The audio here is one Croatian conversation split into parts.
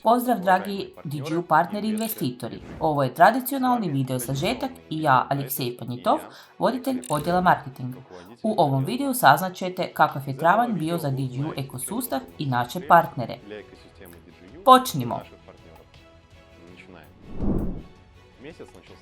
Pozdrav dragi DGU partneri i investitori. Ovo je tradicionalni video sažetak i ja, Aleksej Panjitov, voditelj odjela marketinga. U ovom videu saznaćete kakav je travanj bio za DGU ekosustav i naše partnere. Počnimo!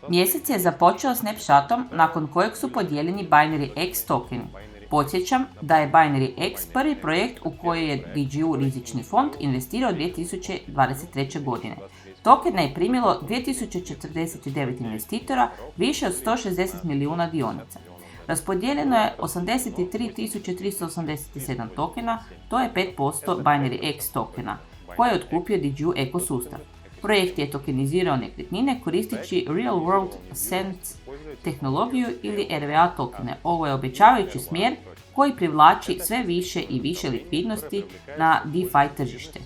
Mjesec je započeo snapshotom nakon kojeg su podijeljeni Binary X tokeni. Podsjećam da je Binary X prvi projekt u koji je DGU rizični fond investirao 2023. godine. Tokena je primilo 2049 investitora, više od 160 milijuna dionica. Raspodijeljeno je 83.387 tokena, to je 5% Binary X tokena, koje je otkupio DGU ekosustav. Projekt je tokenizirao nekretnine koristeći Real World Assets tehnologiju ili RWA tokene. Ovo je obećavajući smjer koji privlači sve više i više likvidnosti na DeFi tržište.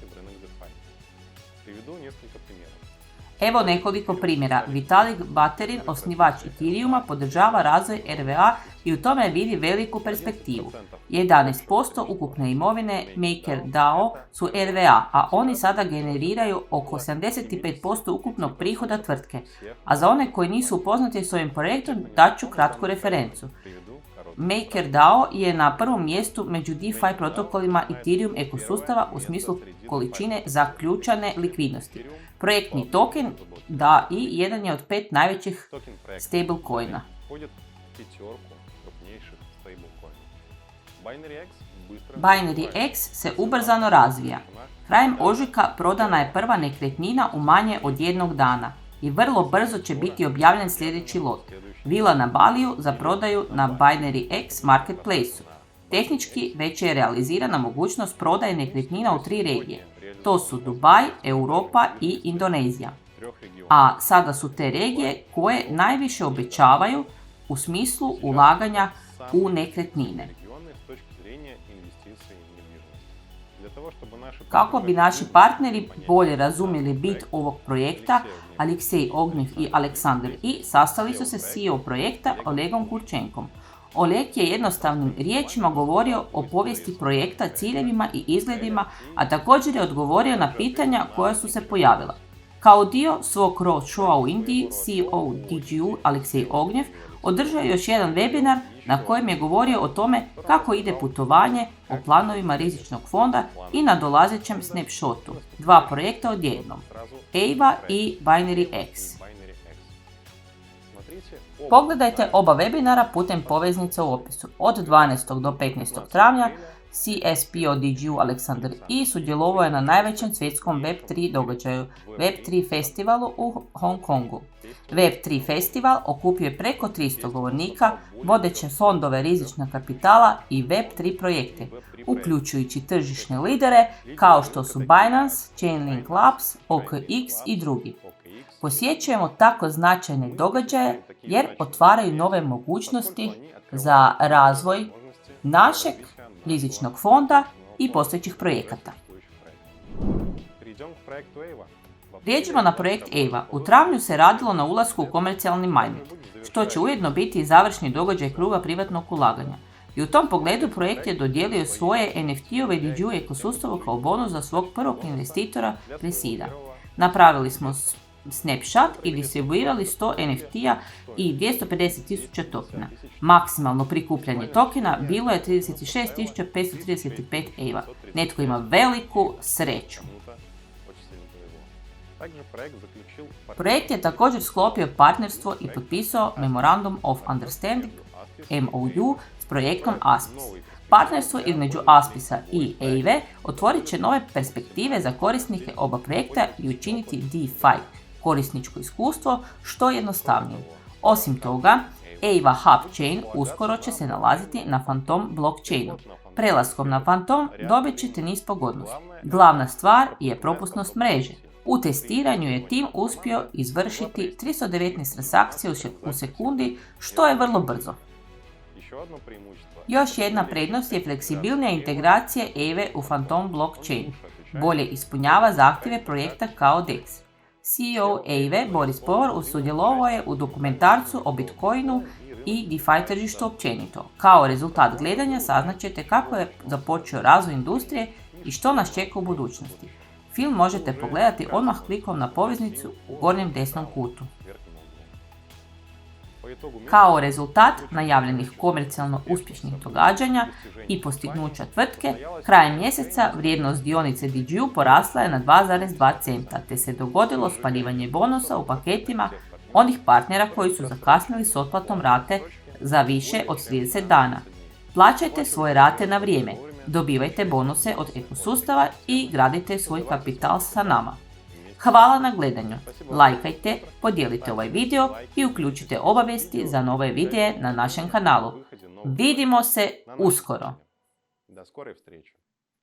Evo nekoliko primjera. Vitalik Buterin, osnivač Ethereuma, podržava razvoj RWA i u tome vidi veliku perspektivu. 11% ukupne imovine MakerDAO su RWA, a oni sada generiraju oko 75% ukupnog prihoda tvrtke. A za one koji nisu upoznati s ovim projektom, daću kratku referencu. MakerDAO je na prvom mjestu među DeFi protokolima Ethereum ekosustava u smislu količine zaključane likvidnosti. Projektni token DAI jedan je od 5 najvećih stablecoina. Binary X se ubrzano razvija. Krajem ožujka prodana je prva nekretnina u manje od jednog dana i vrlo brzo će biti objavljen sljedeći lot. Vila na Baliju za prodaju na Binary X marketplace-u. Tehnički već je realizirana mogućnost prodaje nekretnina u 3 regije. To su Dubaj, Europa i Indonezija. A sada su te regije koje najviše obećavaju u smislu ulaganja u nekretnine. Kako bi naši partneri bolje razumjeli bit ovog projekta, Aleksej Ognjev i Aleksandar I sastali su se s CEO projekta Olegom Kurčenkom. Oleg je jednostavnim riječima govorio o povijesti projekta, ciljevima i izgledima, a također je odgovorio na pitanja koja su se pojavila. Kao dio svog roadshowa u Indiji, CEO DGU Aleksej Ognjev održao je još jedan webinar na kojem je govorio o tome kako ide putovanje, o planovima rizičnog fonda i na dolazećem snapshotu. 2 projekta odjednom, EIVA i Binary X. Pogledajte oba webinara putem poveznice u opisu. Od 12. do 15. travnja CSPO DGU Aleksandar I sudjelovao je na najvećem svjetskom Web3 događaju, Web3 festivalu u Hong Kongu. Web3 festival okupio je preko 300 govornika, vodeće fondove rizičnog kapitala i Web3 projekte, uključujući tržišne lidere kao što su Binance, Chainlink Labs, OKX i drugi. Posjećujemo tako značajne događaje jer otvaraju nove mogućnosti za razvoj našeg rizičnog fonda i postojećih projekata. Prijeđimo na projekt EIVA. U travnju se radilo na ulasku u komercijalni mainnet, što će ujedno biti i završni događaj kruga privatnog ulaganja. I u tom pogledu projekt je dodijelio svoje NFT-ove DGU ekosustavu kao bonus za svog prvog investitora Presida. Napravili smo snapshot i distribuirali 100 NFT-a i 250.000 tokena. Maksimalno prikupljanje tokena bilo je 36.535 EIVA. Netko ima veliku sreću. Projekt je također sklopio partnerstvo i potpisao Memorandum of Understanding MOU s projektom ASPIS. Partnerstvo između ASPIS-a i EIVE otvorit će nove perspektive za korisnike oba projekta i učiniti DeFi korisničko iskustvo što jednostavnije. Osim toga, EIVA Hub Chain uskoro će se nalaziti na Phantom blockchainu. Prelaskom na Phantom dobit ćete niz pogodnosti. Glavna stvar je propusnost mreže. U testiranju je tim uspio izvršiti 319 transakcija u sekundi, što je vrlo brzo. Još jedna prednost je fleksibilnija integracija EIVE u Phantom blockchain. Bolje ispunjava zahtjeve projekta kao DEX. CEO EIVE Boris Povor sudjelovao je u dokumentarcu o Bitcoinu i DeFi tržištu općenito. Kao rezultat gledanja saznaćete kako je započeo razvoj industrije i što nas čeka u budućnosti. Film možete pogledati odmah klikom na poveznicu u gornjem desnom kutu. Kao rezultat najavljenih komercijalno uspješnih događanja i postignuća tvrtke, krajem mjeseca vrijednost dionice DigiU porasla je na 2,2 centa, te se dogodilo spaljivanje bonusa u paketima onih partnera koji su zakasnili s otplatom rate za više od 30 dana. Plaćajte svoje rate na vrijeme, dobivajte bonuse od ekosustava i gradite svoj kapital sa nama. Hvala na gledanju, lajkajte, podijelite ovaj video i uključite obavijesti za nove videe na našem kanalu. Vidimo se uskoro!